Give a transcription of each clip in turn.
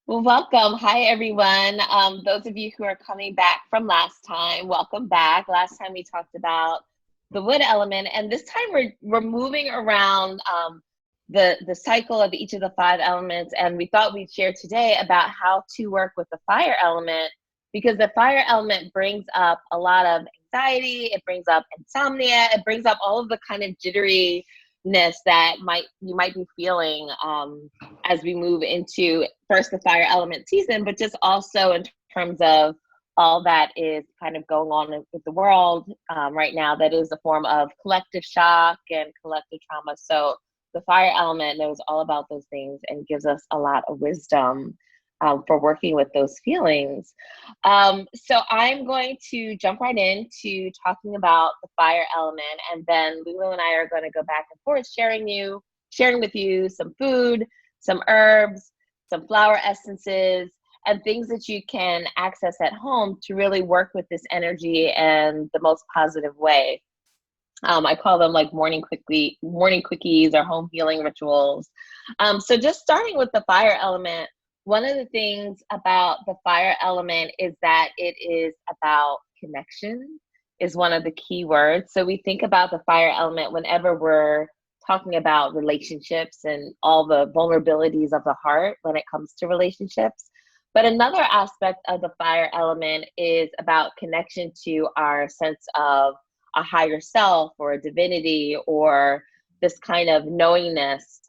Well, welcome. Hi, everyone. Those of you who are coming back from last time, welcome back. Last time we talked about the wood element, and this time we're moving around the cycle of each of the five elements. And we thought we'd share today about how to work with the fire element, because the fire element brings up a lot of anxiety. It brings up insomnia. It brings up all of the kind of jitteriness that you might be feeling. As we move into first the fire element season, but just also in terms of all that is kind of going on with the world right now, that is a form of collective shock and collective trauma. So the fire element knows all about those things and gives us a lot of wisdom for working with those feelings. So I'm going to jump right into talking about the fire element, and then Lulu and I are going to go back and forth sharing with you some food, some herbs, some flower essences, and things that you can access at home to really work with this energy in the most positive way. I call them like morning quickies or home healing rituals. So just starting with the fire element, one of the things about the fire element is that it is about connection, is one of the key words. So we think about the fire element whenever we're talking about relationships and all the vulnerabilities of the heart when it comes to relationships. But another aspect of the fire element is about connection to our sense of a higher self or a divinity, or this kind of knowingness,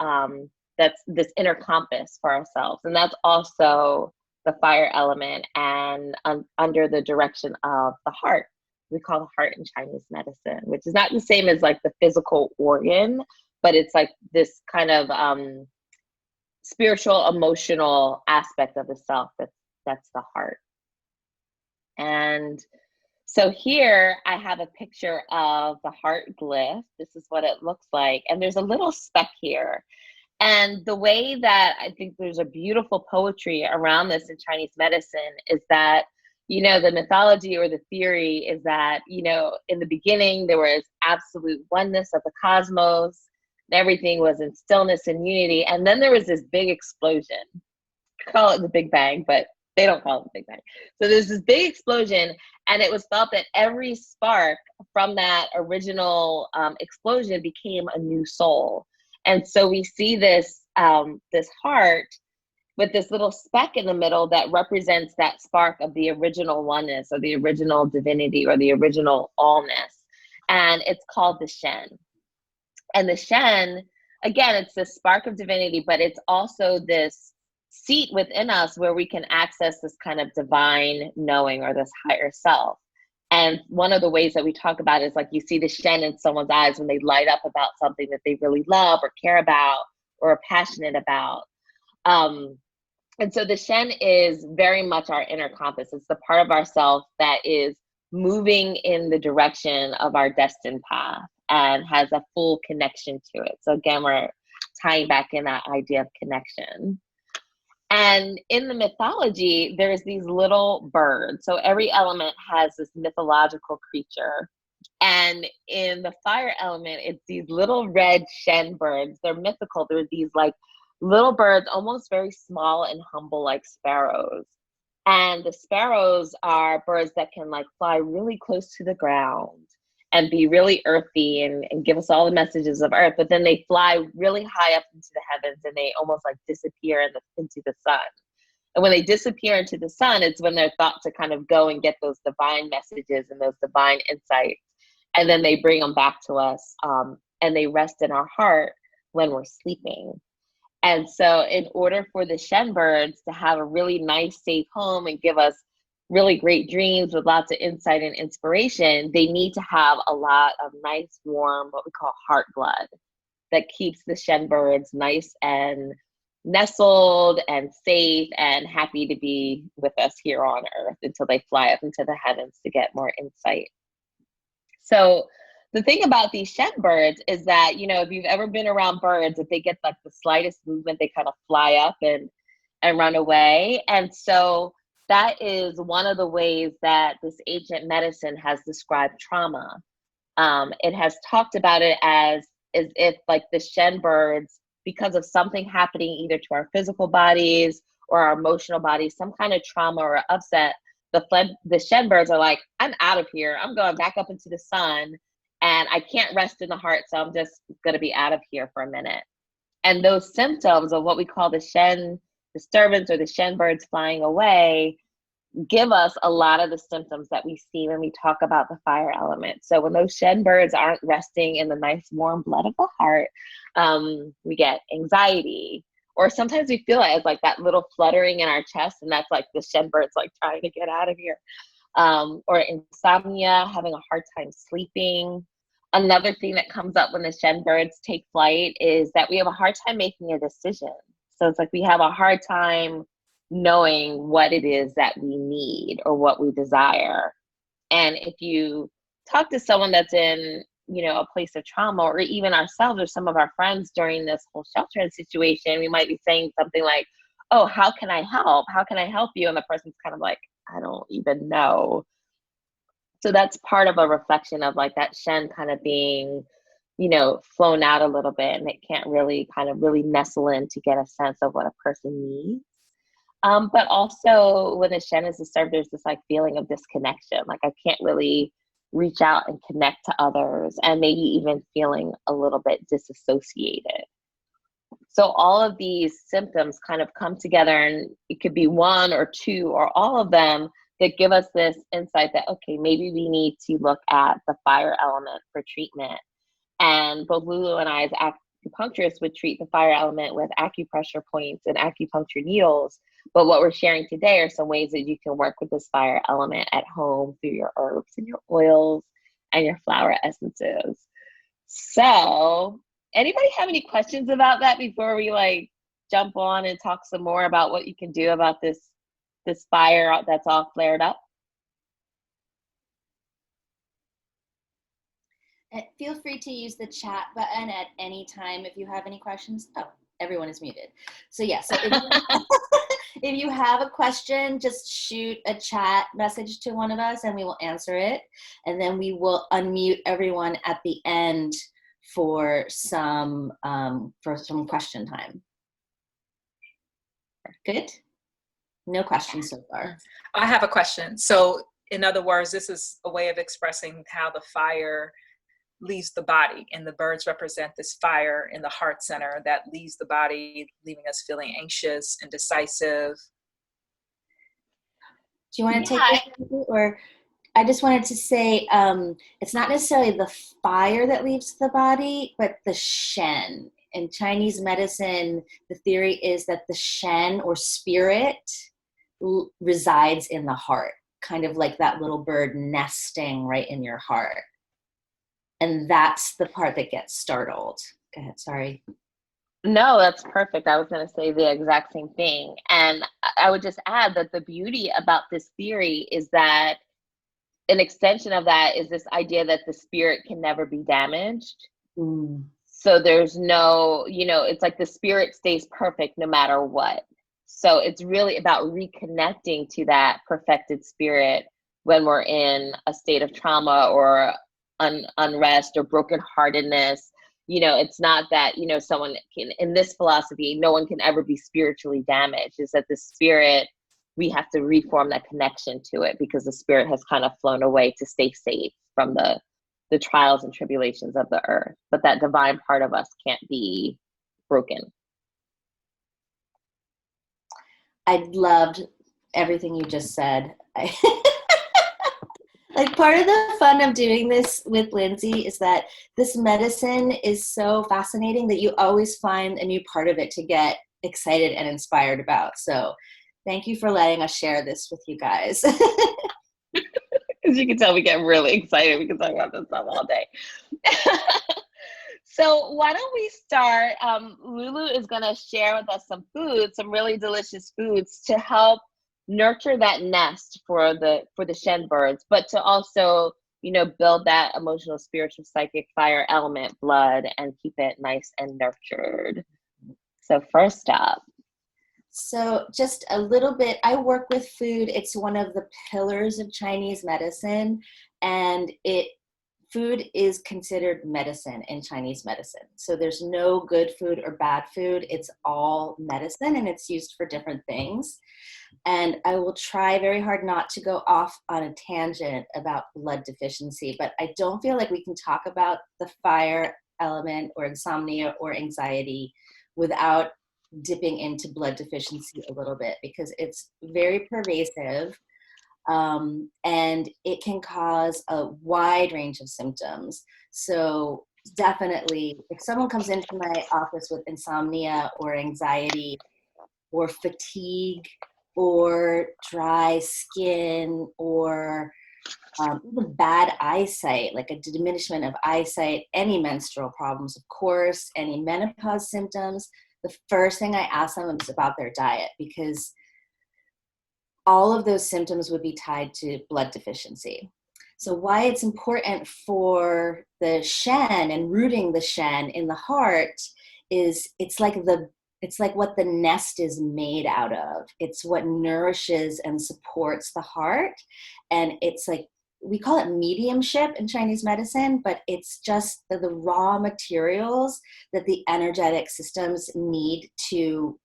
that's this inner compass for ourselves. And that's also the fire element, and under the direction of the heart. We call the heart in Chinese medicine, which is not the same as like the physical organ, but it's like this kind of spiritual, emotional aspect of the self. That's the heart. And so here I have a picture of the heart glyph. This is what it looks like. And there's a little speck here. And the way that I think there's a beautiful poetry around this in Chinese medicine is that, the mythology or the theory is that, in the beginning, there was absolute oneness of the cosmos. Everything was in stillness and unity. And then there was this big explosion. Call it the Big Bang, but they don't call it the Big Bang. So there's this big explosion, and it was thought that every spark from that original explosion became a new soul. And so we see this heart with this little speck in the middle that represents that spark of the original oneness, or the original divinity, or the original allness. And it's called the Shen. And the Shen, again, it's this spark of divinity, but it's also this seat within us where we can access this kind of divine knowing, or this higher self. And one of the ways that we talk about is like you see the Shen in someone's eyes when they light up about something that they really love or care about or are passionate about. And so the Shen is very much our inner compass. It's the part of ourself that is moving in the direction of our destined path and has a full connection to it. So again, we're tying back in that idea of connection. And in the mythology, there's these little birds. So every element has this mythological creature. And in the fire element, it's these little red Shen birds. They're mythical. They're these like little birds, almost very small and humble, like sparrows. And the sparrows are birds that can like fly really close to the ground and be really earthy and give us all the messages of earth, but then they fly really high up into the heavens, and they almost like disappear into the sun. And when they disappear into the sun, it's when they're thought to kind of go and get those divine messages and those divine insights. And then they bring them back to us, and they rest in our heart when we're sleeping. And so in order for the Shen birds to have a really nice, safe home and give us really great dreams with lots of insight and inspiration, they need to have a lot of nice, warm, what we call heart blood, that keeps the Shen birds nice and nestled and safe and happy to be with us here on earth until they fly up into the heavens to get more insight. So the thing about these Shen birds is that, if you've ever been around birds, if they get like the slightest movement, they kind of fly up and run away. And so that is one of the ways that this ancient medicine has described trauma. It has talked about it as if like the Shen birds, because of something happening either to our physical bodies or our emotional body, some kind of trauma or upset, the shen birds are like, I'm out of here. I'm going back up into the sun, and I can't rest in the heart, so I'm just going to be out of here for a minute. And those symptoms of what we call the shen disturbance or the shen birds flying away give us a lot of the symptoms that we see when we talk about the fire element. So when those shen birds aren't resting in the nice warm blood of the heart, we get anxiety, or sometimes we feel it as like that little fluttering in our chest, and that's like the shen birds like trying to get out of here. Or insomnia, having a hard time sleeping. Another thing that comes up when the shen birds take flight is that we have a hard time making a decision. So it's like we have a hard time knowing what it is that we need or what we desire. And if you talk to someone that's in, a place of trauma, or even ourselves or some of our friends during this whole sheltering situation, we might be saying something like, oh, how can I help? How can I help you? And the person's kind of like, I don't even know. So that's part of a reflection of like that shen kind of being, flown out a little bit, and it can't really kind of really nestle in to get a sense of what a person needs. But also when the shen is disturbed, there's this like feeling of disconnection. Like I can't really reach out and connect to others, and maybe even feeling a little bit disassociated. So all of these symptoms kind of come together, and it could be one or two or all of them that give us this insight that, okay, maybe we need to look at the fire element for treatment. And both Lulu and I as acupuncturists would treat the fire element with acupressure points and acupuncture needles. But what we're sharing today are some ways that you can work with this fire element at home through your herbs and your oils and your flower essences. So anybody have any questions about that before we like jump on and talk some more about what you can do about this fire that's all flared up? Feel free to use the chat button at any time if you have any questions. Oh, everyone is muted. So yeah, so if you have a question, just shoot a chat message to one of us and we will answer it. And then we will unmute everyone at the end for some question time. Good? No questions so far. I have a question. So in other words, this is a way of expressing how the fire leaves the body, and the birds represent this fire in the heart center that leaves the body, leaving us feeling anxious, indecisive. Do you want to take this, or I just wanted to say it's not necessarily the fire that leaves the body, but the shen. In Chinese medicine, the theory is that the shen or spirit resides in the heart, kind of like that little bird nesting right in your heart. And that's the part that gets startled. Go ahead, sorry. No, that's perfect. I was going to say the exact same thing. And I would just add that the beauty about this theory is that an extension of that is this idea that the spirit can never be damaged. Mm. So there's no, it's like the spirit stays perfect no matter what. So it's really about reconnecting to that perfected spirit when we're in a state of trauma or unrest or brokenheartedness. It's not that, someone can, in this philosophy, no one can ever be spiritually damaged. It's that the spirit, we have to reform that connection to it because the spirit has kind of flown away to stay safe from the trials and tribulations of the earth. But that divine part of us can't be broken. I loved everything you just said. Like part of the fun of doing this with Lindsay is that this medicine is so fascinating that you always find a new part of it to get excited and inspired about. So thank you for letting us share this with you guys. As you can tell, we get really excited. We can talk about this stuff all day. So why don't we start? Lulu is going to share with us some foods, some really delicious foods to help nurture that nest for the shen birds, but to also, build that emotional, spiritual, psychic fire element blood and keep it nice and nurtured. So first up. So just a little bit, I work with food. It's one of the pillars of Chinese medicine, and it food is considered medicine in Chinese medicine. So there's no good food or bad food. It's all medicine, and it's used for different things. And I will try very hard not to go off on a tangent about blood deficiency, but I don't feel like we can talk about the fire element or insomnia or anxiety without dipping into blood deficiency a little bit, because it's very pervasive. And it can cause a wide range of symptoms. So definitely, if someone comes into my office with insomnia or anxiety or fatigue or dry skin or even bad eyesight, like a diminishment of eyesight, any menstrual problems, of course, any menopause symptoms, the first thing I ask them is about their diet, because all of those symptoms would be tied to blood deficiency. So why it's important for the Shen and rooting the Shen in the heart is it's like what the nest is made out of. It's what nourishes and supports the heart. And it's like, we call it mediumship in Chinese medicine, but it's just the raw materials that the energetic systems need to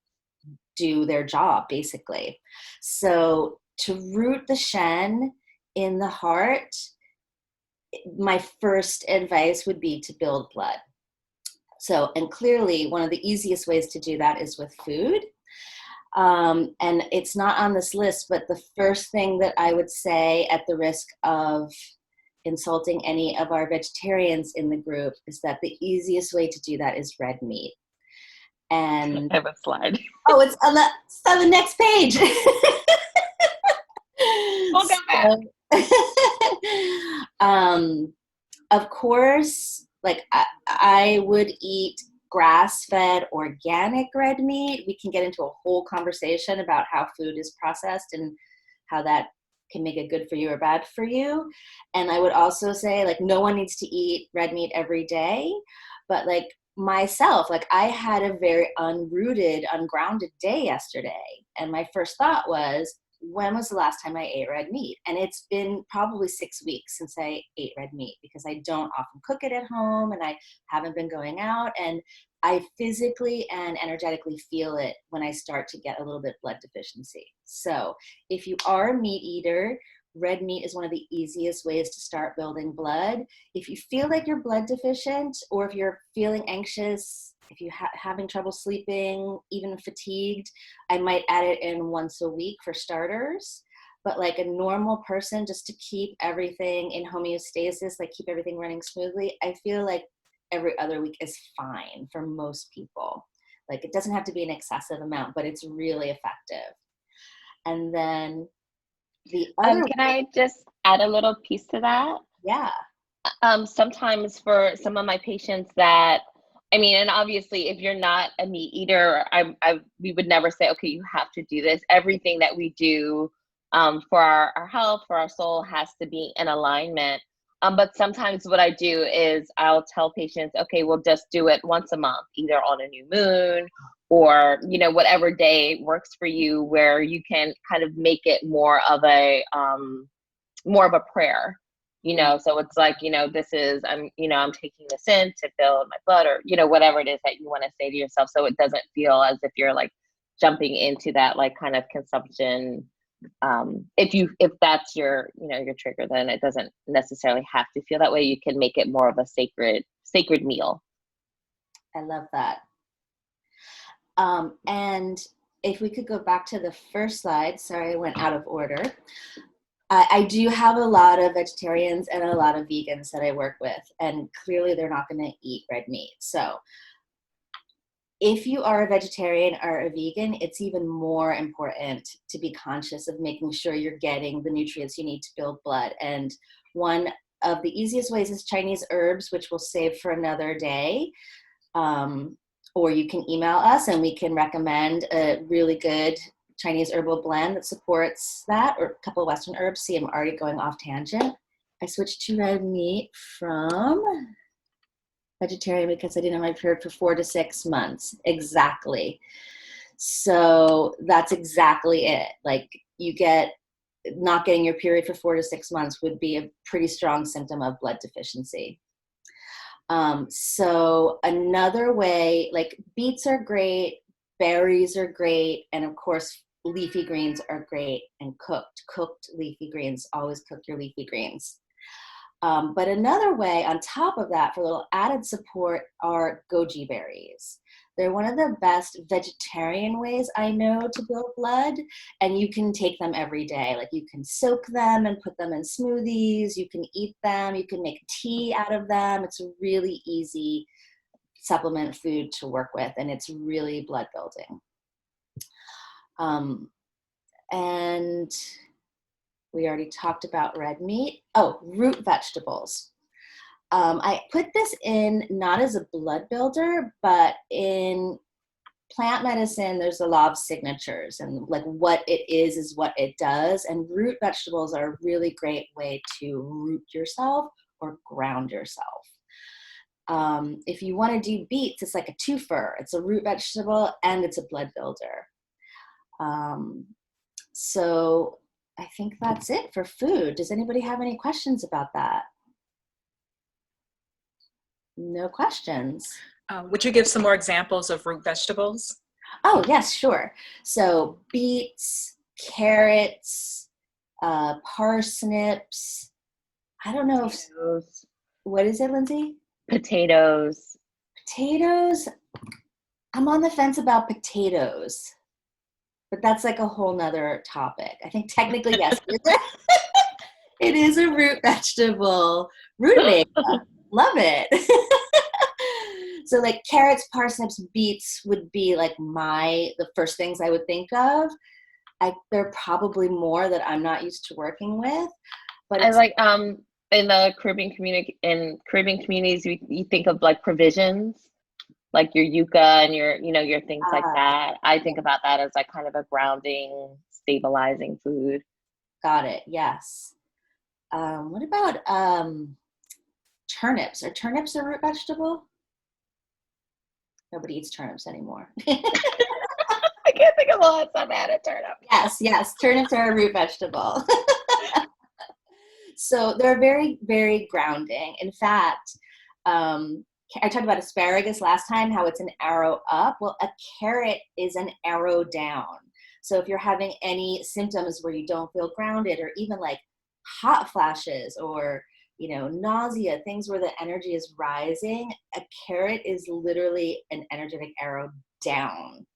do their job, basically. So to root the Shen in the heart, my first advice would be to build blood. So, and clearly one of the easiest ways to do that is with food. And it's not on this list, but the first thing that I would say, at the risk of insulting any of our vegetarians in the group, is that the easiest way to do that is red meat. And I have a slide. oh, it's on the next page. We'll go back. Of course, like I would eat grass-fed organic red meat. We can get into a whole conversation about how food is processed and how that can make it good for you or bad for you. And I would also say, like, no one needs to eat red meat every day, but like myself, like I had a very unrooted, ungrounded day yesterday. And my first thought was, when was the last time I ate red meat? And it's been probably 6 weeks since I ate red meat, because I don't often cook it at home and I haven't been going out. And I physically and energetically feel it when I start to get a little bit blood deficiency. So if you are a meat eater, red meat is one of the easiest ways to start building blood. If you feel like you're blood deficient, or if you're feeling anxious, if you're having trouble sleeping, even fatigued, I might add it in once a week for starters. But like a normal person, just to keep everything in homeostasis, like keep everything running smoothly, I feel like every other week is fine for most people. Like it doesn't have to be an excessive amount, but it's really effective. And then the other Can I just add a little piece to that? yeah. Sometimes for some of my patients that, I mean, and obviously if you're not a meat eater, we would never say, okay, you have to do this. Everything that we do for our health, for our soul, has to be in alignment. But sometimes what I do is I'll tell patients, okay, we'll just do it once a month, either on a new moon or, you know, whatever day works for you, where you can kind of make it more of a prayer, you know. So it's like, you know, this is, I'm taking this in to build my blood, or, you know, whatever it is that you want to say to yourself. So it doesn't feel as if you're like jumping into that like kind of consumption. If that's your, you know, your trigger, then it doesn't necessarily have to feel that way. You can make it more of a sacred meal. I love that. And if we could go back to the first slide, sorry, I went out of order. I do have a lot of vegetarians and a lot of vegans that I work with, and clearly they're not going to eat red meat. So if you are a vegetarian or a vegan, it's even more important to be conscious of making sure you're getting the nutrients you need to build blood. And one of the easiest ways is Chinese herbs, which we'll save for another day. Or you can email us and we can recommend a really good Chinese herbal blend that supports that, or a couple of Western herbs. See, I'm already going off tangent. I switched to red meat from vegetarian because I didn't have my period for 4 to 6 months. Exactly. So that's exactly it. Like you get not getting your period for 4 to 6 months would be a pretty strong symptom of blood deficiency. So another way, like beets are great, berries are great, and of course leafy greens are great, and cooked leafy greens. Always cook your leafy greens. But another way on top of that, for a little added support, are goji berries. They're one of the best vegetarian ways I know to build blood, and you can take them every day. Like you can soak them and put them in smoothies, you can eat them, you can make tea out of them. It's a really easy supplement food to work with, and it's really blood building. And we already talked about red meat. Oh, root vegetables. I put this in not as a blood builder, but in plant medicine, there's a law of signatures, and like what it is what it does. And root vegetables are a really great way to root yourself or ground yourself. If you want to do beets, it's like a twofer. It's a root vegetable and it's a blood builder. So I think that's it for food. Does anybody have any questions about that? No questions. Would you give some more examples of root vegetables? Oh, yes, sure. So beets, carrots, parsnips. I don't know if, what is it, Lindsay? Potatoes. Potatoes. I'm on the fence about potatoes, but that's like a whole nother topic. I think technically, yes, it is a root vegetable. Rutabaga. Love it. So like carrots, parsnips, beets would be like the first things I would think of. There are probably more that I'm not used to working with, but I like in the Caribbean communities, you think of like provisions, like your yuca and your things like that. I think about that as like kind of a grounding, stabilizing food. Got it. Yes. What about turnips? Are turnips a root vegetable? Nobody eats turnips anymore. I can't think of the last time I had a turnip. Yes. Turnips are a root vegetable. So they're very, very grounding. In fact, I talked about asparagus last time, how it's an arrow up. Well, a carrot is an arrow down. So if you're having any symptoms where you don't feel grounded, or even like hot flashes or nausea, things where the energy is rising, a carrot is literally an energetic arrow down.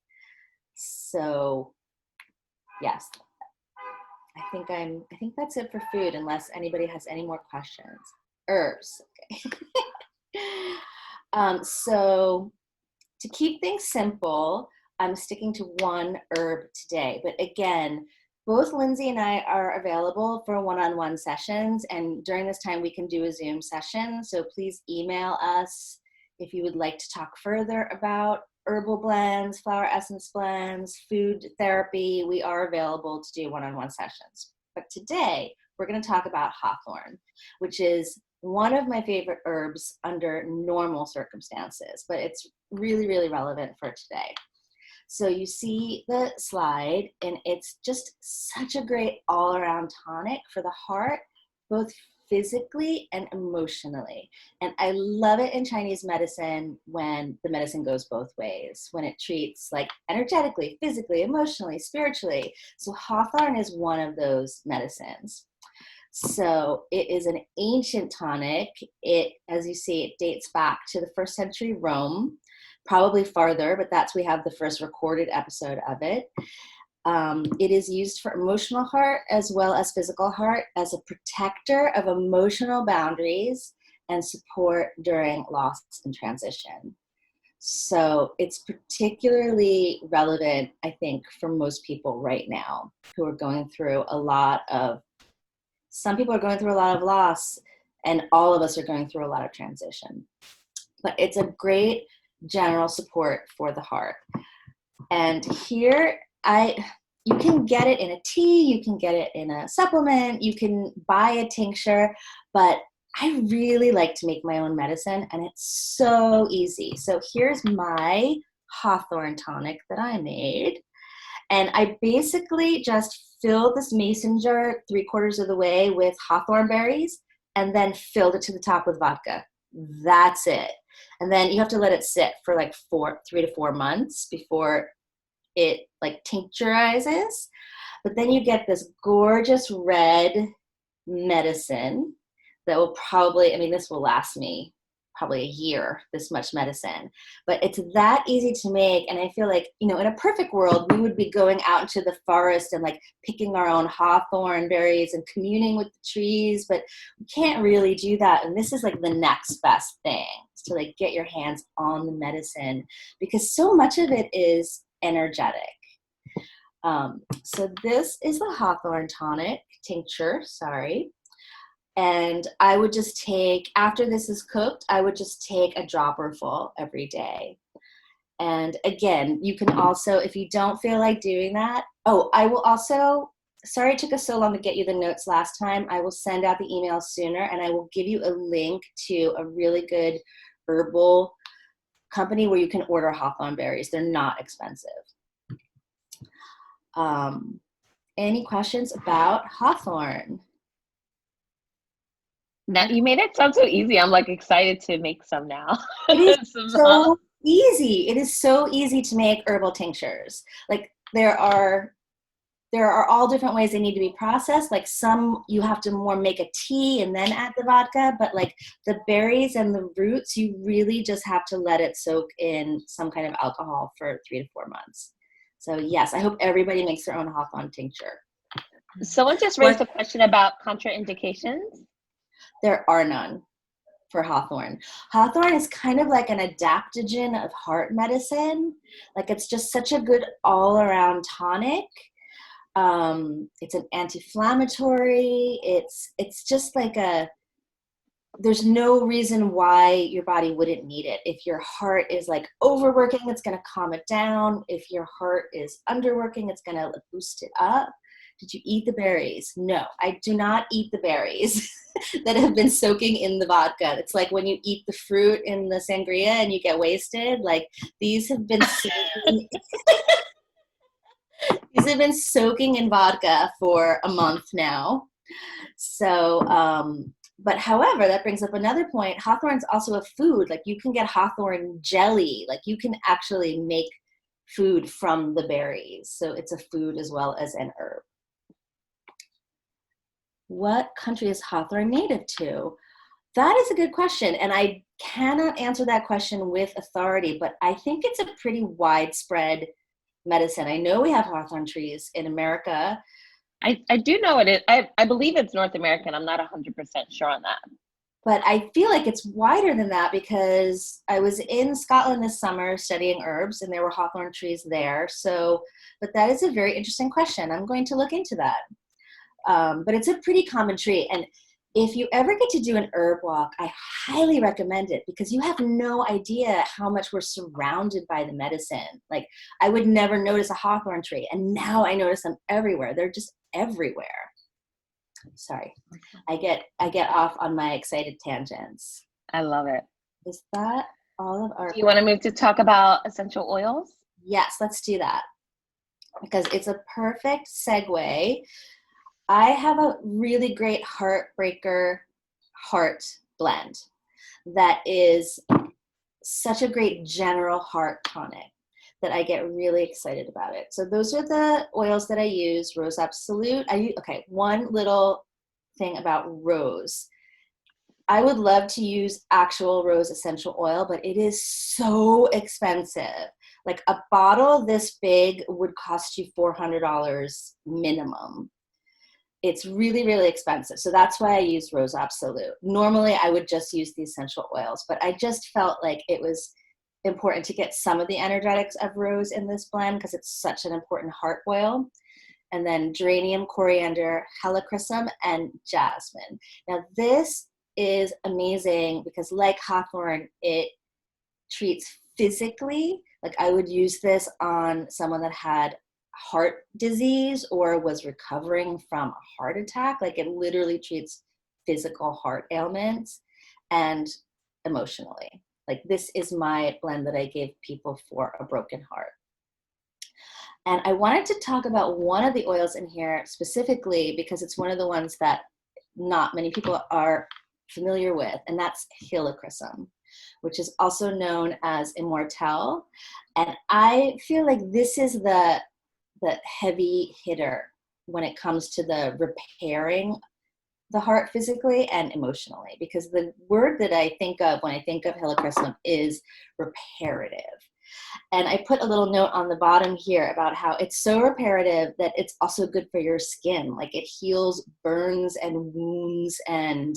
So yes, I think that's it for food, unless anybody has any more questions. Herbs. Okay. So to keep things simple, I'm sticking to one herb today. But again, both Lindsay and I are available for one-on-one sessions, and during this time we can do a Zoom session. So please email us if you would like to talk further about herbal blends, flower essence blends, food therapy. We are available to do one-on-one sessions. But today we're going to talk about hawthorn, which is one of my favorite herbs under normal circumstances, but it's really, really relevant for today. So you see the slide, and it's just such a great all-around tonic for the heart, both physically and emotionally. And I love it in Chinese medicine when the medicine goes both ways, when it treats like energetically, physically, emotionally, spiritually. So hawthorn is one of those medicines. So it is an ancient tonic. It, as you see, it dates back to the 1st century Rome, probably farther, but we have the first recorded episode of it. It is used for emotional heart as well as physical heart, as a protector of emotional boundaries and support during loss and transition. So it's particularly relevant, I think, for most people right now who are going through some people are going through a lot of loss, and all of us are going through a lot of transition. But it's a great general support for the heart. And here, you can get it in a tea, you can get it in a supplement, you can buy a tincture, but I really like to make my own medicine, and it's so easy. So here's my hawthorn tonic that I made. And I basically just filled this mason jar 3/4 of the way with hawthorn berries and then filled it to the top with vodka. That's it. And then you have to let it sit for like 3 to 4 months before it like tincturizes. But then you get this gorgeous red medicine that will probably, I mean, this will last me probably a year, this much medicine. But it's that easy to make. And I feel like, you know, in a perfect world, we would be going out into the forest and like picking our own hawthorn berries and communing with the trees, but we can't really do that. And this is like the next best thing, is to like get your hands on the medicine, because so much of it is energetic. So this is the hawthorn tonic tincture, sorry. And I would just take, after this is cooked, I would just take a dropper full every day. And again, you can also, if you don't feel like doing that, oh, I will also, sorry it took us so long to get you the notes last time. I will send out the email sooner, and I will give you a link to a really good herbal company where you can order hawthorn berries. They're not expensive. Any questions about hawthorn? Now you made it sound so easy. I'm like excited to make some now. It is so easy. It is so easy to make herbal tinctures. Like there are all different ways they need to be processed. Like some you have to more make a tea and then add the vodka, but like the berries and the roots, you really just have to let it soak in some kind of alcohol for 3 to 4 months. So yes, I hope everybody makes their own hawthorn tincture. Someone just raised a question about contraindications. There are none for hawthorn. Hawthorn is kind of like an adaptogen of heart medicine. Like it's just such a good all-around tonic. It's an anti-inflammatory. It's just like there's no reason why your body wouldn't need it. If your heart is like overworking, it's going to calm it down. If your heart is underworking, it's going to boost it up. Did you eat the berries? No, I do not eat the berries that have been soaking in the vodka. It's like when you eat the fruit in the sangria and you get wasted. Like these have been soaking, these have been soaking in vodka for a month now. So, but however, that brings up another point. Hawthorn's also a food. Like you can get hawthorn jelly. Like you can actually make food from the berries. So it's a food as well as an herb. What country is hawthorn native to? That is a good question, and I cannot answer that question with authority, but I think it's a pretty widespread medicine. I know we have hawthorn trees in America. I do know it is. I believe it's North American. I'm not 100% sure on that. But I feel like it's wider than that because I was in Scotland this summer studying herbs, and there were hawthorn trees there. So, but that is a very interesting question. I'm going to look into that. But it's a pretty common tree. And if you ever get to do an herb walk, I highly recommend it because you have no idea how much we're surrounded by the medicine. Like I would never notice a hawthorn tree, and now I notice them everywhere. They're just everywhere. Sorry, I get off on my excited tangents. I love it. Is that all of our? Do you want to move to talk about essential oils? Yes, let's do that because it's a perfect segue. I have a really great Heartbreaker heart blend that is such a great general heart tonic that I get really excited about it. So those are the oils that I use. Rose Absolute. Okay, one little thing about rose. I would love to use actual rose essential oil, but it is so expensive. Like a bottle this big would cost you $400 minimum. It's really, really expensive. So that's why I use Rose Absolute. Normally I would just use the essential oils, but I just felt like it was important to get some of the energetics of rose in this blend because it's such an important heart oil. And then geranium, coriander, helichrysum, and jasmine. Now this is amazing because like hawthorn, it treats physically. Like I would use this on someone that had heart disease or was recovering from a heart attack. Like it literally treats physical heart ailments and emotionally. Like this is my blend that I give people for a broken heart. And I wanted to talk about one of the oils in here specifically because it's one of the ones that not many people are familiar with, and that's helichrysum, which is also known as immortelle. And I feel like this is the heavy hitter when it comes to the repairing the heart physically and emotionally, because the word that I think of when I think of helichrysum is reparative. And I put a little note on the bottom here about how it's so reparative that it's also good for your skin. Like it heals burns and wounds and,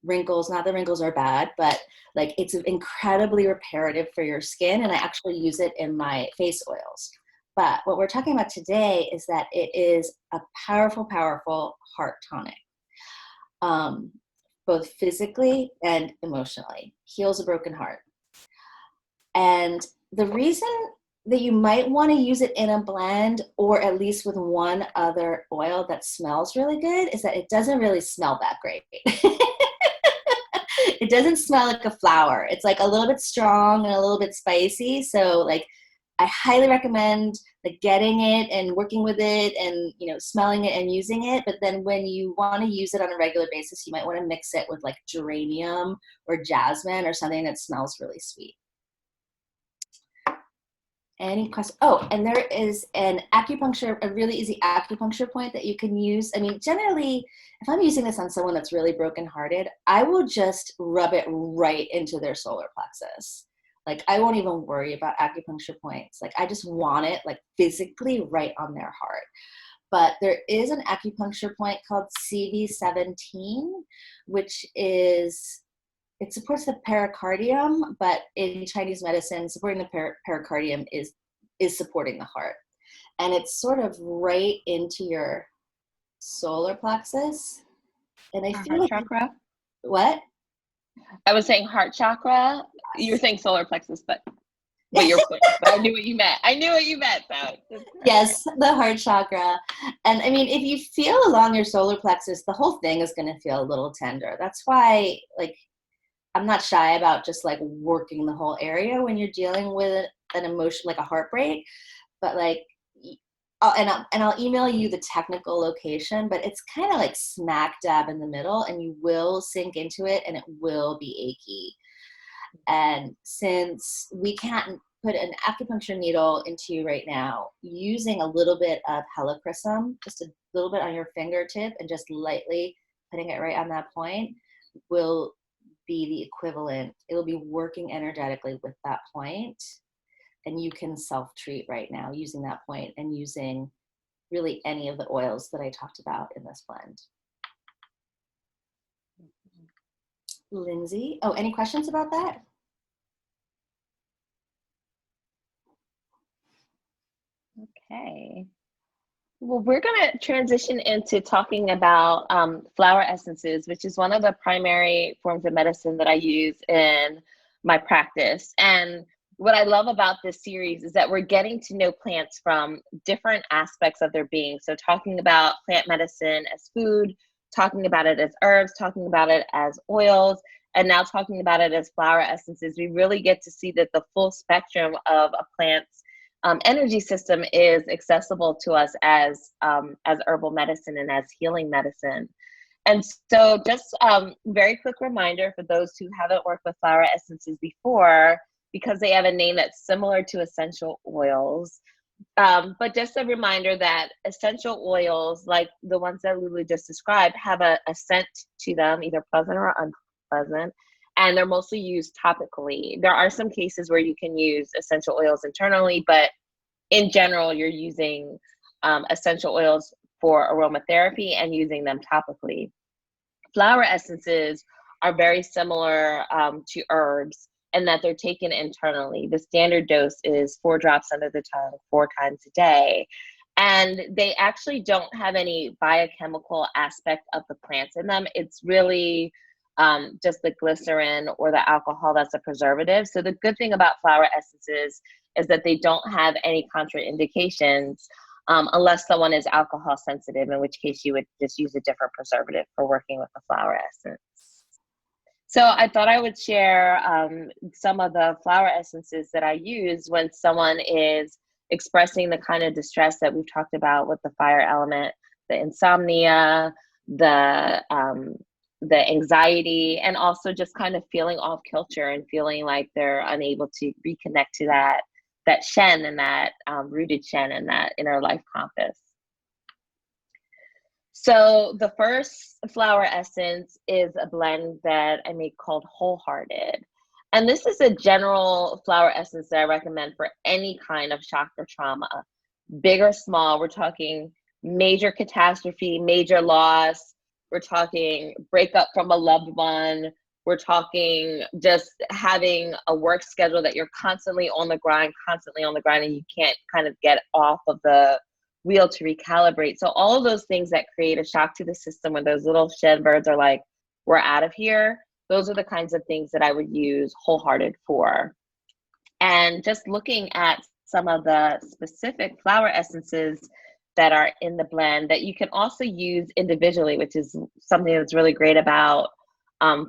wrinkles. Not that wrinkles are bad, but like it's incredibly reparative for your skin. And I actually use it in my face oils. But what we're talking about today is that it is a powerful, powerful heart tonic, both physically and emotionally. Heals a broken heart. And the reason that you might want to use it in a blend or at least with one other oil that smells really good is that it doesn't really smell that great. It doesn't smell like a flower. It's like a little bit strong and a little bit spicy. So like I highly recommend like getting it and working with it and smelling it and using it. But then when you want to use it on a regular basis, you might want to mix it with like geranium or jasmine or something that smells really sweet. Any questions? Oh, and there is a really easy acupuncture point that you can use. I mean, generally, if I'm using this on someone that's really brokenhearted, I will just rub it right into their solar plexus. Like, I won't even worry about acupuncture points. Like, I just want it, like, physically right on their heart. But there is an acupuncture point called CV17, which is, it supports the pericardium, but in Chinese medicine, supporting the pericardium is supporting the heart. And it's sort of right into your solar plexus. And I feel Heart like, chakra. what? I was saying heart chakra. You were saying solar plexus, but you're but I knew what you meant. So Yes, the heart chakra. And I mean, if you feel along your solar plexus, the whole thing is going to feel a little tender. That's why, like, I'm not shy about just like working the whole area when you're dealing with an emotion like a heartbreak. But like, I'll email you the technical location, but it's kind of like smack dab in the middle, and you will sink into it, and it will be achy. And since we can't put an acupuncture needle into you right now, using a little bit of helichrysum, just a little bit on your fingertip, and just lightly putting it right on that point will be the equivalent. It'll be working energetically with that point, and you can self-treat right now using that point and using really any of the oils that I talked about in this blend. Lindsay, any questions about that? Okay. Well, we're going to transition into talking about flower essences, which is one of the primary forms of medicine that I use in my practice. And what I love about this series is that we're getting to know plants from different aspects of their being. So talking about plant medicine as food, talking about it as herbs, talking about it as oils, and now talking about it as flower essences. We really get to see that the full spectrum of a plant's energy system is accessible to us as herbal medicine and as healing medicine. And so just very quick reminder for those who haven't worked with flower essences before, because they have a name that's similar to essential oils. But just a reminder that essential oils, like the ones that Lulu just described, have a scent to them, either pleasant or unpleasant, and they're mostly used topically. There are some cases where you can use essential oils internally, but in general, you're using essential oils for aromatherapy and using them topically. Flower essences are very similar to herbs in that they're taken internally. The standard dose is 4 drops under the tongue 4 times a day. And they actually don't have any biochemical aspect of the plants in them. It's really just the glycerin or the alcohol that's a preservative. So the good thing about flower essences is that they don't have any contraindications unless someone is alcohol sensitive, in which case you would just use a different preservative for working with the flower essence. So I thought I would share some of the flower essences that I use when someone is expressing the kind of distress that we've talked about with the fire element, the insomnia, the anxiety, and also just kind of feeling off kilter and feeling like they're unable to reconnect to that Shen and that rooted Shen and that inner life compass. So the first flower essence is a blend that I made called Wholehearted. And this is a general flower essence that I recommend for any kind of shock or trauma, big or small. We're talking major catastrophe, major loss. We're talking breakup from a loved one. We're talking just having a work schedule that you're constantly on the grind, and you can't kind of get off of the wheel to recalibrate. So all of those things that create a shock to the system when those little shed birds are like, we're out of here, those are the kinds of things that I would use Wholehearted for. And just looking at some of the specific flower essences that are in the blend that you can also use individually, which is something that's really great about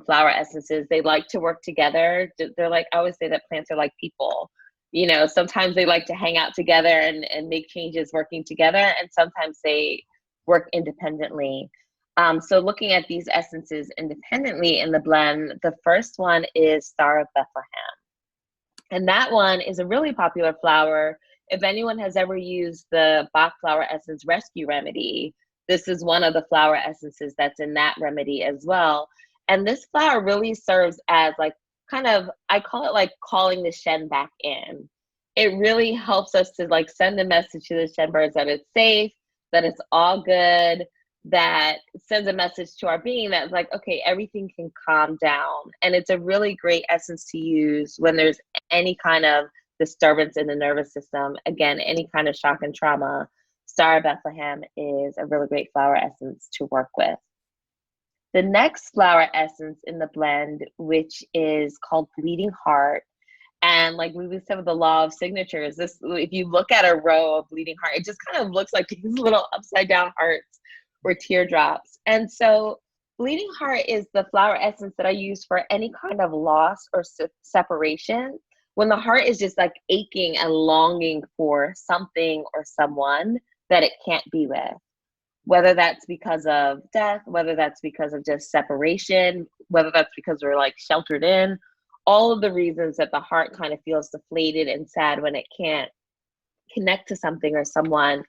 flower essences. They like to work together. They're like, I always say that plants are like people. You know, sometimes they like to hang out together and make changes working together, and sometimes they work independently. So looking at these essences independently in the blend, the first one is Star of Bethlehem. And that one is a really popular flower. If anyone has ever used the Bach Flower Essence Rescue Remedy, this is one of the flower essences that's in that remedy as well. And this flower really serves as like kind of, I call it like calling the Shen back in. It really helps us to like send a message to the Shen birds that it's safe, that it's all good, that sends a message to our being that's like, okay, everything can calm down. And it's a really great essence to use when there's any kind of disturbance in the nervous system. Again, any kind of shock and trauma. Star of Bethlehem is a really great flower essence to work with. The next flower essence in the blend, which is called Bleeding Heart. And like we said with the law of signatures, this, if you look at a row of Bleeding Heart, it just kind of looks like these little upside down hearts or teardrops. And so Bleeding Heart is the flower essence that I use for any kind of loss or separation. When the heart is just like aching and longing for something or someone that it can't be with. Whether that's because of death, whether that's because of just separation, whether that's because we're like sheltered in, all of the reasons that the heart kind of feels deflated and sad when it can't connect to something or someone.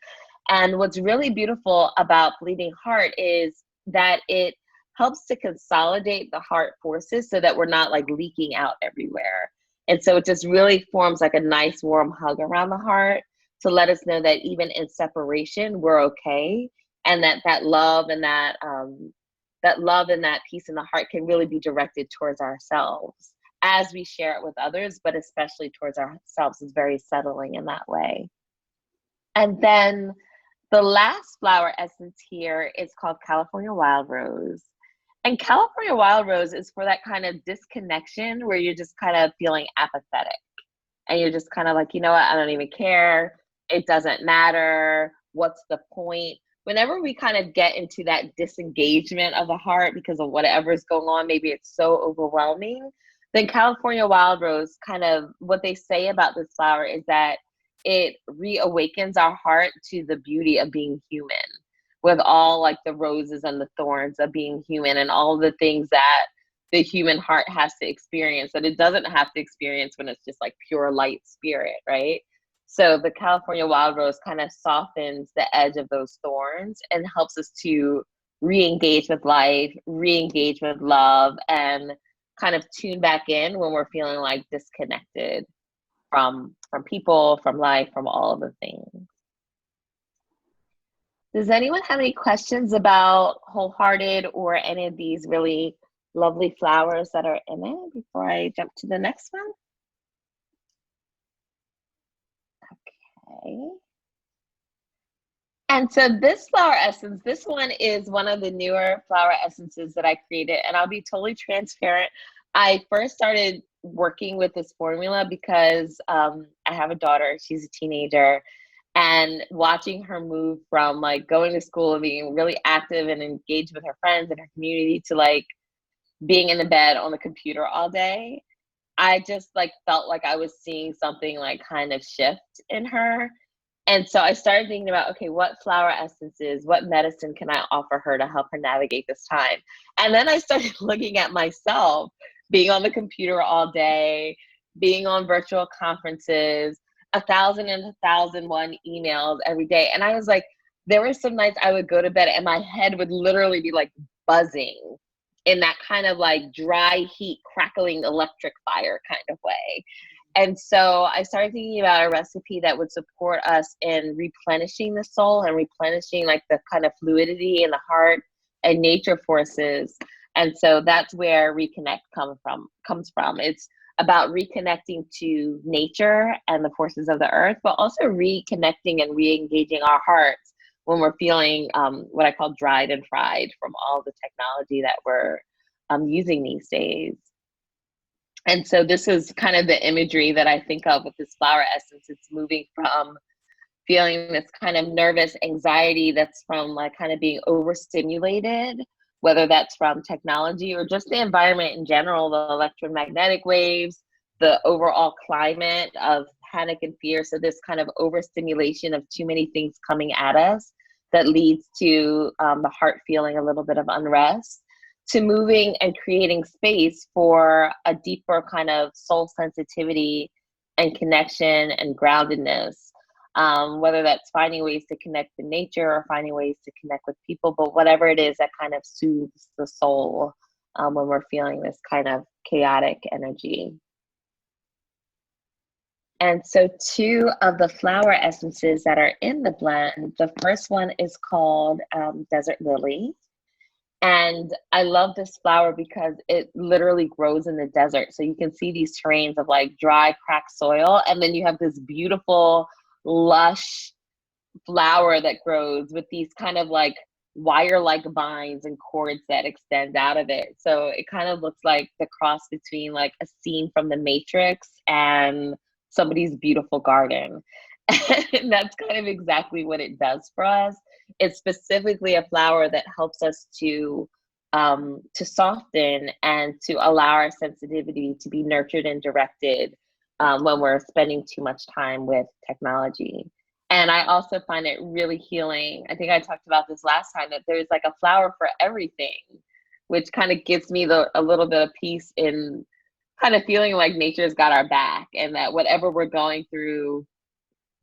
And what's really beautiful about Bleeding Heart is that it helps to consolidate the heart forces so that we're not like leaking out everywhere. And so it just really forms like a nice warm hug around the heart to let us know that even in separation, we're okay. And that love and that love and that peace in the heart can really be directed towards ourselves as we share it with others, but especially towards ourselves is very settling in that way. And then the last flower essence here is called California Wild Rose. And California Wild Rose is for that kind of disconnection where you're just kind of feeling apathetic. And you're just kind of like, you know what, I don't even care. It doesn't matter. What's the point? Whenever we kind of get into that disengagement of the heart because of whatever is going on, maybe it's so overwhelming, then California Wild Rose, kind of what they say about this flower is that it reawakens our heart to the beauty of being human, with all like the roses and the thorns of being human and all the things that the human heart has to experience that it doesn't have to experience when it's just like pure light spirit, right? So the California Wild Rose kind of softens the edge of those thorns and helps us to re-engage with life, re-engage with love, and kind of tune back in when we're feeling like disconnected from people, from life, from all of the things. Does anyone have any questions about Wholehearted or any of these really lovely flowers that are in it before I jump to the next one? Okay. And so this flower essence, this one is one of the newer flower essences that I created, and I'll be totally transparent. I first started working with this formula because I have a daughter, she's a teenager, and watching her move from like going to school and being really active and engaged with her friends and her community to like being in the bed on the computer all day, I just like felt like I was seeing something like kind of shift in her. And so I started thinking about, okay, what flower essences, what medicine can I offer her to help her navigate this time? And then I started looking at myself, being on the computer all day, being on virtual conferences, 1,001 emails every day. And I was like, there were some nights I would go to bed and my head would literally be like buzzing in that kind of like dry heat, crackling electric fire kind of way. And so I started thinking about a recipe that would support us in replenishing the soul and replenishing like the kind of fluidity in the heart and nature forces. And so that's where reconnect comes from. It's about reconnecting to nature and the forces of the earth, but also reconnecting and re-engaging our hearts when we're feeling what I call dried and fried from all the technology that we're using these days. And so this is kind of the imagery that I think of with this flower essence. It's moving from feeling this kind of nervous anxiety that's from like kind of being overstimulated, whether that's from technology or just the environment in general, the electromagnetic waves, the overall climate of panic and fear. So this kind of overstimulation of too many things coming at us that leads to the heart feeling a little bit of unrest, to moving and creating space for a deeper kind of soul sensitivity and connection and groundedness, whether that's finding ways to connect with nature or finding ways to connect with people, but whatever it is that kind of soothes the soul when we're feeling this kind of chaotic energy. And so two of the flower essences that are in the blend, the first one is called Desert Lily. And I love this flower because it literally grows in the desert. So you can see these terrains of like dry, cracked soil. And then you have this beautiful, lush flower that grows with these kind of like wire-like vines and cords that extend out of it. So it kind of looks like the cross between like a scene from the Matrix and somebody's beautiful garden. And that's kind of exactly what it does for us. It's specifically a flower that helps us to soften and to allow our sensitivity to be nurtured and directed when we're spending too much time with technology. And I also find it really healing. I think I talked about this last time, that there's like a flower for everything, which kind of gives me a little bit of peace in kind of feeling like nature's got our back, and that whatever we're going through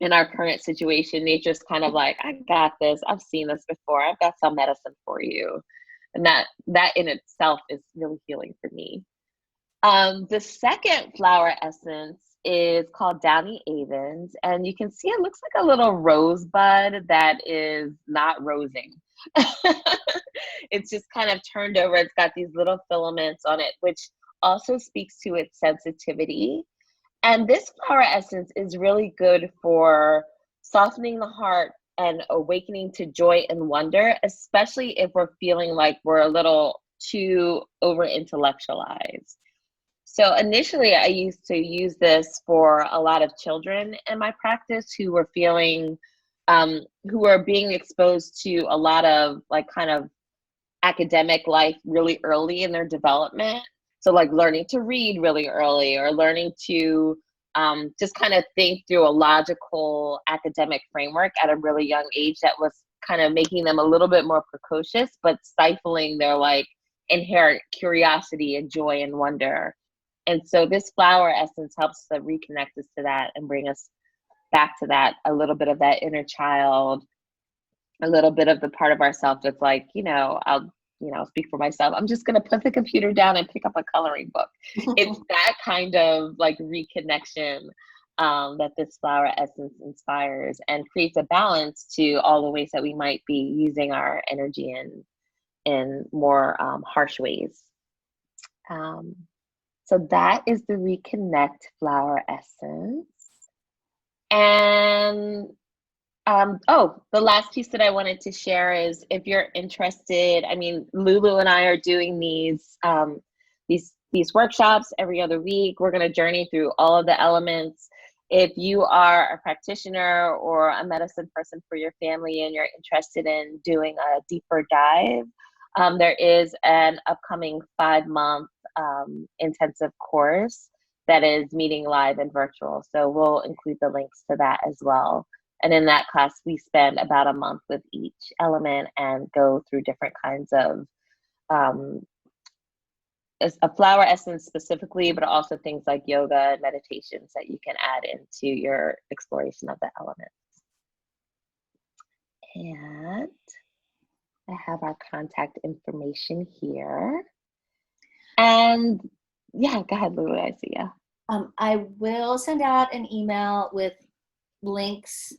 in our current situation, nature's kind of like, I got this. I've seen this before. I've got some medicine for you. And that in itself is really healing for me. The second flower essence is called Downy Avens, and you can see it looks like a little rosebud that is not rosing. It's just kind of turned over. It's got these little filaments on it, which also speaks to its sensitivity. And this flower essence is really good for softening the heart and awakening to joy and wonder, especially if we're feeling like we're a little too over intellectualized. So initially, I used to use this for a lot of children in my practice who were feeling, who were being exposed to a lot of like kind of academic life really early in their development. So like learning to read really early, or learning to just kind of think through a logical academic framework at a really young age, that was kind of making them a little bit more precocious, but stifling their like inherent curiosity and joy and wonder. And so this flower essence helps to reconnect us to that and bring us back to that, a little bit of that inner child, a little bit of the part of ourselves that's like, I'll speak for myself. I'm just going to put the computer down and pick up a coloring book. It's that kind of like reconnection that this flower essence inspires, and creates a balance to all the ways that we might be using our energy in more harsh ways. So that is the Reconnect flower essence. And the last piece that I wanted to share is, if you're interested, I mean, Lulu and I are doing these workshops every other week. We're going to journey through all of the elements. If you are a practitioner or a medicine person for your family and you're interested in doing a deeper dive, there is an upcoming 5-month intensive course that is meeting live and virtual. So we'll include the links to that as well And in that class, we spend about a month with each element and go through different kinds of a flower essence specifically, but also things like yoga and meditations that you can add into your exploration of the elements. And I have our contact information here. And yeah, go ahead, Lulu, I see you. I will send out an email with links.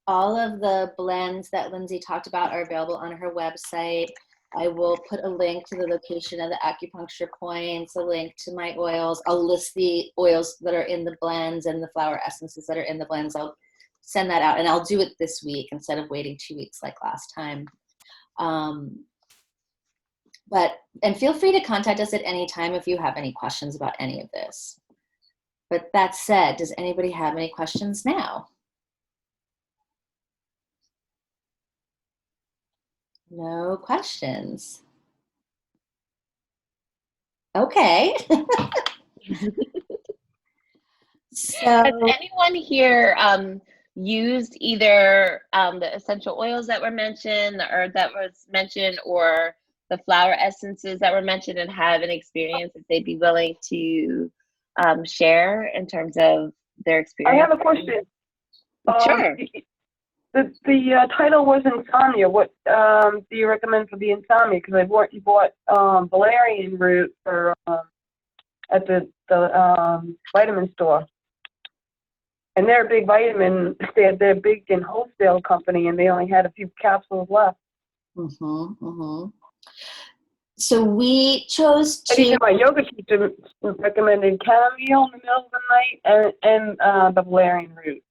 All of the blends that Lindsay talked about are available on her website. I will put a link to the location of the acupuncture points, a link to my oils. I'll list the oils that are in the blends and the flower essences that are in the blends. I'll send that out, and I'll do it this week instead of waiting 2 weeks like last time. And feel free to contact us at any time if you have any questions about any of this. But that said, does anybody have any questions now? No questions. Okay. So, has anyone here used either the essential oils that were mentioned, the herb that was mentioned, or the flower essences that were mentioned, and have an experience that they'd be willing to share in terms of their experience? I have a question. Sure. The title was Insomnia. What do you recommend for the insomnia? Because you bought valerian root for at the vitamin store, and they're a big vitamin. They're big in wholesale company, and they only had a few capsules left. So we chose to. Even my yoga teacher recommended chamomile in the middle of the night and the valerian root.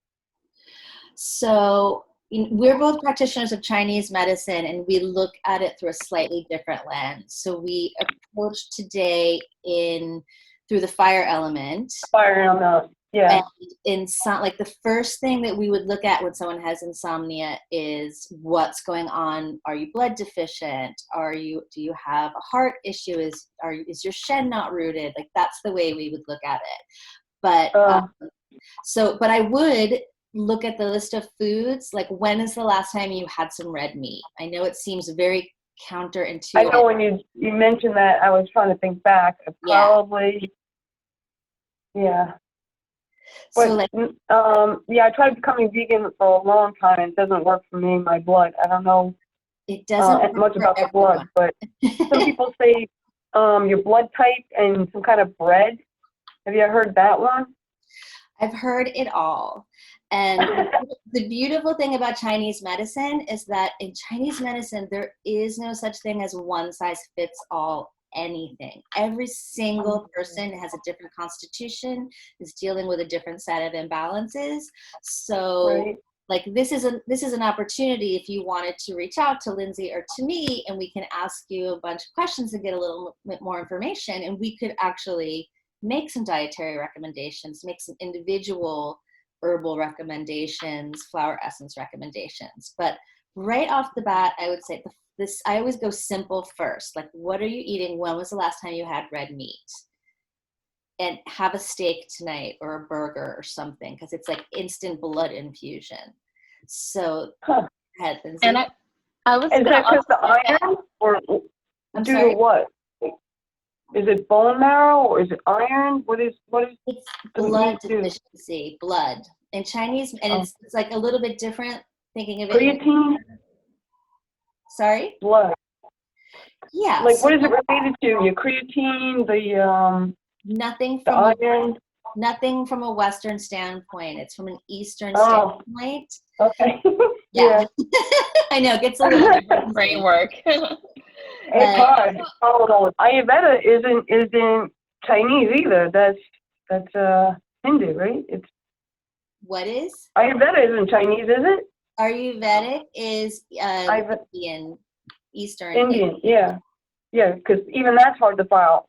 So we're both practitioners of Chinese medicine, and we look at it through a slightly different lens. So we approach today through the fire element. Fire element, yeah. And like the first thing that we would look at when someone has insomnia is what's going on. Are you blood deficient? Do you have a heart issue? Is your shen not rooted? Like that's the way we would look at it. But but I would look at the list of foods. Like, when is the last time you had some red meat? I know it seems very counterintuitive. I know when you mentioned that, I was trying to think back. Probably, yeah. But, so I tried becoming vegan for a long time, and it doesn't work for me. My blood, I don't know. It doesn't much about the blood, but some people say your blood type and some kind of bread. Have you ever heard that one? I've heard it all. And the beautiful thing about Chinese medicine is that in Chinese medicine, there is no such thing as one size fits all anything. Every single person has a different constitution, is dealing with a different set of imbalances. So like this is an opportunity if you wanted to reach out to Lindsay or to me, and we can ask you a bunch of questions and get a little bit more information, and we could actually make some dietary recommendations, make some individual herbal recommendations, flower essence recommendations. But right off the bat, I would say I always go simple first. Like, what are you eating? When was the last time you had red meat? And have a steak tonight or a burger or something, because it's like instant blood infusion. So, ahead, Lindsay. And I was is that because the iron, or due to what? Is it bone marrow or is it iron? What is? It's blood deficiency, blood. In Chinese, and it's like a little bit different thinking of it. Creatine? Sorry? Blood. Yeah. Like, what is it related to? Your creatine, the nothing from the iron? Nothing from a Western standpoint. It's from an Eastern standpoint. Okay. Yeah. I know, it gets a little different framework. It's hard. Ayurveda isn't Chinese either. That's Hindu, right? What is? Ayurveda isn't Chinese, is it? Ayurvedic is Indian, Eastern. Indian, yeah. Yeah, because even that's hard to follow.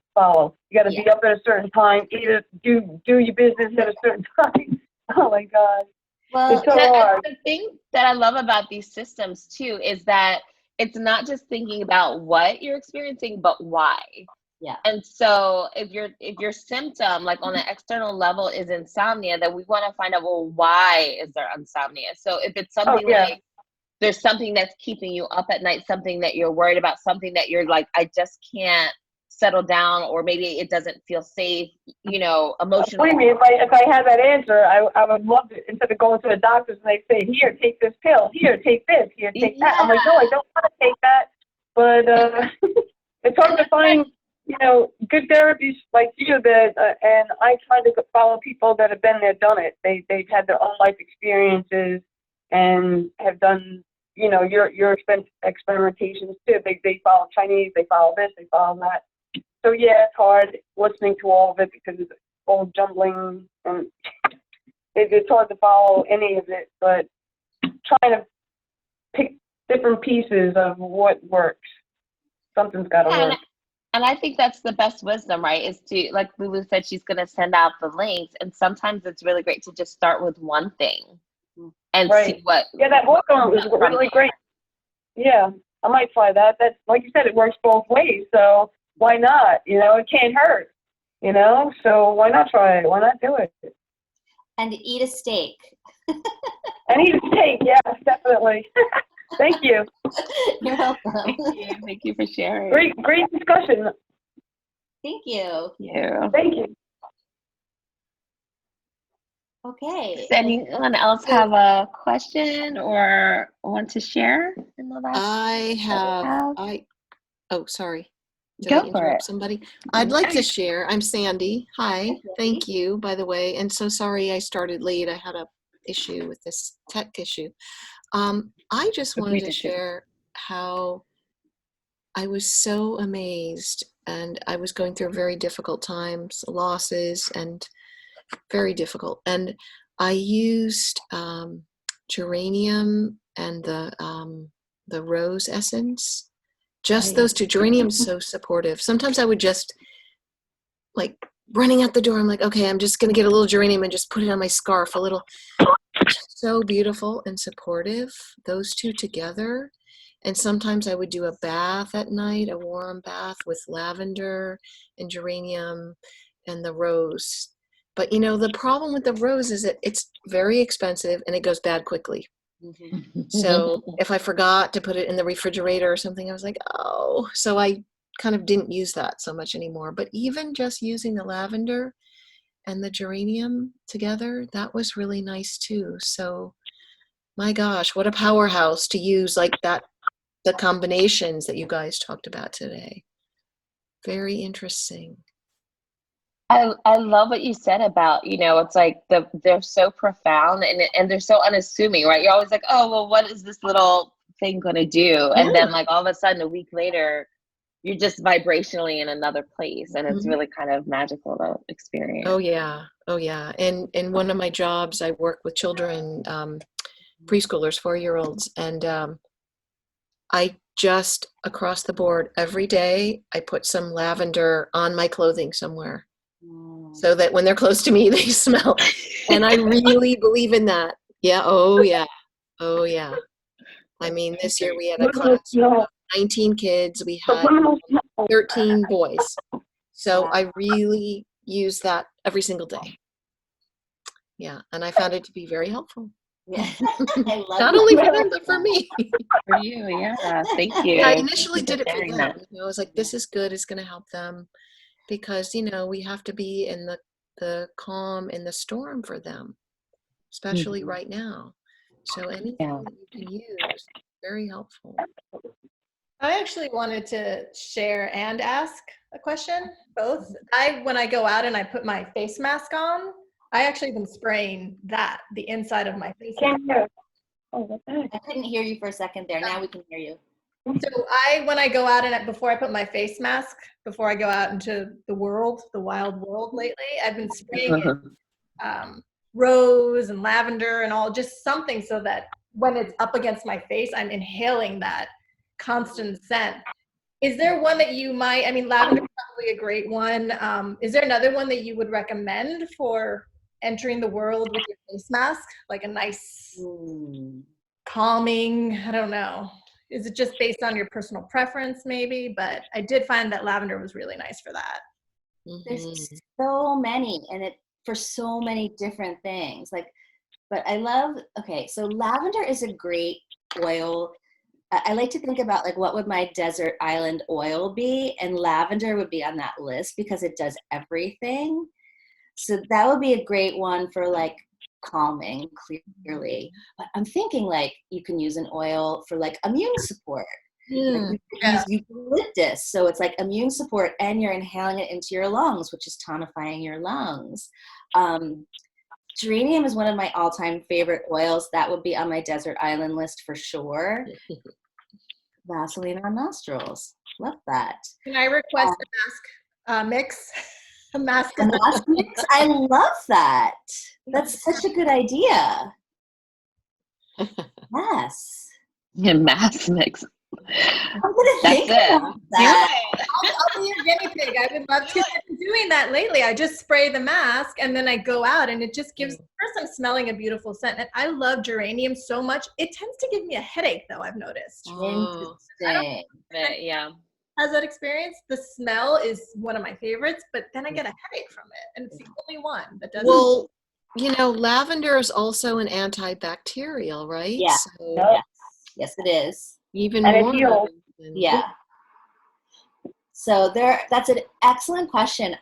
You got to be up at a certain time, either do your business at a certain time. Oh my God. Well, it's so hard. The thing that I love about these systems too is that it's not just thinking about what you're experiencing, but why. Yeah. And so if your symptom, like on an external level, is insomnia, then we want to find out, well, why is there insomnia? So if it's Oh, something yeah. like there's something that's keeping you up at night, something that you're worried about, something that you're like, I just can't settle down, or maybe it doesn't feel safe, you know, emotional. Believe me, if I had that answer, I would love it. Instead of going to the doctors and they say, here, take this pill, here, take this, here, take that. I'm like, no, I don't want to take that. But it's hard to find, you know, good therapies like you that, and I try to follow people that have been there, done it. They've had their own life experiences and have done, you know, your experimentations too. They follow Chinese, they follow this, they follow that. So yeah, it's hard listening to all of it because it's all jumbling and it's hard to follow any of it. But trying to pick different pieces of what works. Something's got to work. And I think that's the best wisdom, right? Is to, like Lulu said, she's going to send out the links. And sometimes it's really great to just start with one thing and Right. see what. Yeah, that Hawthorne was really great. Yeah, I might try that. That's, like you said, it works both ways. So why not? You know, it can't hurt. You know, so why not try it? Why not do it? And eat a steak. And eat a steak. Yes, definitely. Thank you. You're welcome. Thank you for sharing. Great discussion. Thank you. Thank you. Does Okay. anyone else have a question or want to share in the last? Oh, sorry. Did Go I for interrupt it. somebody? I'd like to share. I'm Sandy. Hi. Thank you, by the way. And so sorry I started late. I had a issue with this tech issue. I just wanted to share how I was so amazed, and I was going through very difficult times, losses, and very difficult. And I used geranium and the rose essence. Just those two. Geranium's so supportive. Sometimes I would just, like, running out the door, I'm like, okay, I'm just going to get a little geranium and just put it on my scarf, a little. So beautiful and supportive, those two together. And sometimes I would do a bath at night, a warm bath with lavender and geranium and the rose. But, you know, the problem with the rose is that it's very expensive and it goes bad quickly. So if I forgot to put it in the refrigerator or something, I was like, oh. So I kind of didn't use that so much anymore. But even just using the lavender and the geranium together, that was really nice too. So my gosh, what a powerhouse to use like that, the combinations that you guys talked about today. Very interesting. I love what you said about, you know, it's like they're so profound and they're so unassuming, right? You're always like, oh, well, what is this little thing going to do? And then like all of a sudden a week later, you're just vibrationally in another place. And it's really kind of magical to experience. Oh yeah. Oh yeah. And in one of my jobs, I work with children, preschoolers, 4-year-olds. And I just across the board every day, I put some lavender on my clothing somewhere. So that when they're close to me, they smell. And I really believe in that. Yeah. Oh, yeah. Oh, yeah. I mean, this year we had a class of 19 kids. We had 13 boys. So I really use that every single day. Yeah. And I found it to be very helpful. Yeah. I love Not only for them, but for me. For you, yeah. Thank you. Yeah, I initially did it for sharing them. that. You know, I was like, this is good. It's going to help them. Because, you know, we have to be in the calm in the storm for them, especially right now. So anything that you can use, very helpful. I actually wanted to share and ask a question, both. When I go out and I put my face mask on, I actually been spraying the inside of my face. I couldn't hear you for a second there. Now we can hear you. So when I go out and before I put my face mask, before I go out into the world, the wild world lately, I've been spraying it, rose and lavender and all, just something so that when it's up against my face, I'm inhaling that constant scent. Is there one that I mean, lavender is probably a great one. Is there another one that you would recommend for entering the world with your face mask? Like a nice calming, I don't know. is it just based on your personal preference maybe? But I did find that lavender was really nice for that. There's so many, and it for so many different things. Like, but I love, okay, so lavender is a great oil. I like to think about like what would my desert island oil be, and lavender would be on that list because it does everything. So that would be a great one for like calming, clearly. But I'm thinking like you can use an oil for like immune support. Like you could use eucalyptus, so it's like immune support, and you're inhaling it into your lungs, which is tonifying your lungs. Geranium is one of my all-time favorite oils. That would be on my desert island list for sure. Vaseline on nostrils. Love that. Can I request a mask mix? A mask. A mask mix? I love that. That's such a good idea. Yes. Yeah, mass mix. I'm gonna think That's about that. I'll be your guinea pig. I would love to. I've been doing that lately. I just spray the mask and then I go out, and it just gives, first I'm smelling a beautiful scent. And I love geranium so much. It tends to give me a headache though, I've noticed. Interesting. Yeah. Has that experience? The smell is one of my favorites, but then I get a headache from it. And it's the only one that doesn't. Well, you know, lavender is also an antibacterial, right? Yeah. So Yes, it is. even And more. it heals. Yeah. So that's an excellent question.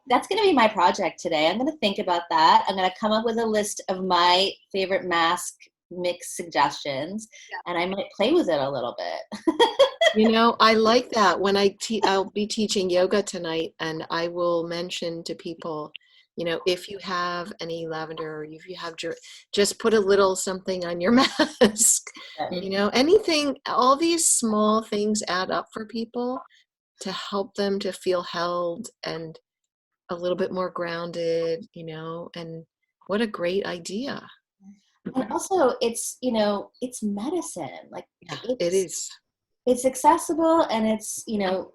That's gonna be my project today. I'm gonna think about that. I'm gonna come up with a list of my favorite mask mix suggestions, and I might play with it a little bit. You know, I like that. When I'll be teaching yoga tonight, and I will mention to people, you know, if you have any lavender, or if you have, just put a little something on your mask. You know, anything, all these small things add up for people to help them to feel held and a little bit more grounded, you know, and what a great idea. And also, it's, you know, it's medicine. Like, It is. It's accessible, and it's, you know,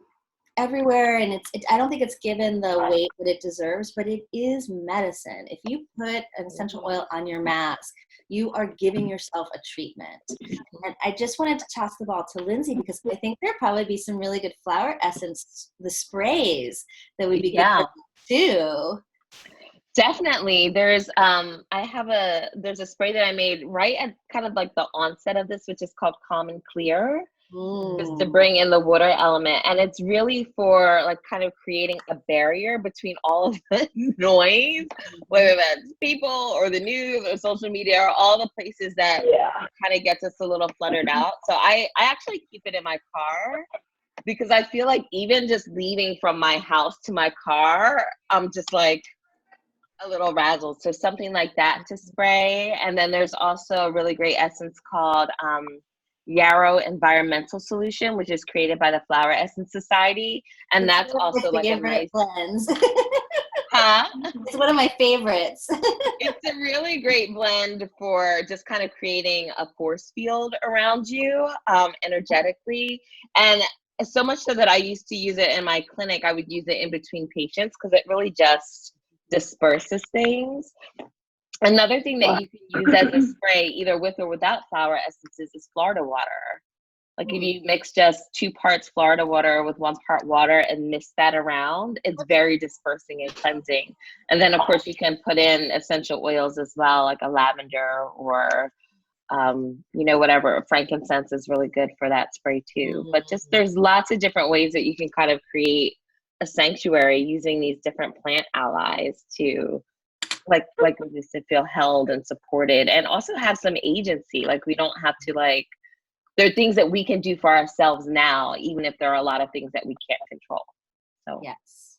everywhere, and I don't think it's given the weight that it deserves, but it is medicine. If you put an essential oil on your mask, you are giving yourself a treatment. And I just wanted to toss the ball to Lindsay, because I think there'd probably be some really good flower essence, the sprays that would be good for you too. Definitely. There's there's a spray that I made right at kind of like the onset of this, which is called Calm and Clear. Just to bring in the water element, and it's really for like kind of creating a barrier between all of the noise, whether that's people or the news or social media or all the places that kind of gets us a little fluttered out. So I actually keep it in my car, because I feel like even just leaving from my house to my car, I'm just like a little razzled. So something like that to spray. And then there's also a really great essence called Yarrow Environmental Solution, which is created by the Flower Essence Society, and that's also like a nice blends. It's one of my favorites. It's a really great blend for just kind of creating a force field around you, energetically, and so much so that I used to use it in my clinic. I would use it in between patients because it really just disperses things. Another thing that you can use as a spray, either with or without flower essences, is Florida water. Like if you mix just 2 parts Florida water with 1 part water and mix that around, it's very dispersing and cleansing. And then of course you can put in essential oils as well, like a lavender or, you know, whatever. Frankincense is really good for that spray too. But just there's lots of different ways that you can kind of create a sanctuary using these different plant allies to like we just to feel held and supported, and also have some agency. Like we don't have to like, there are things that we can do for ourselves now, even if there are a lot of things that we can't control. So yes.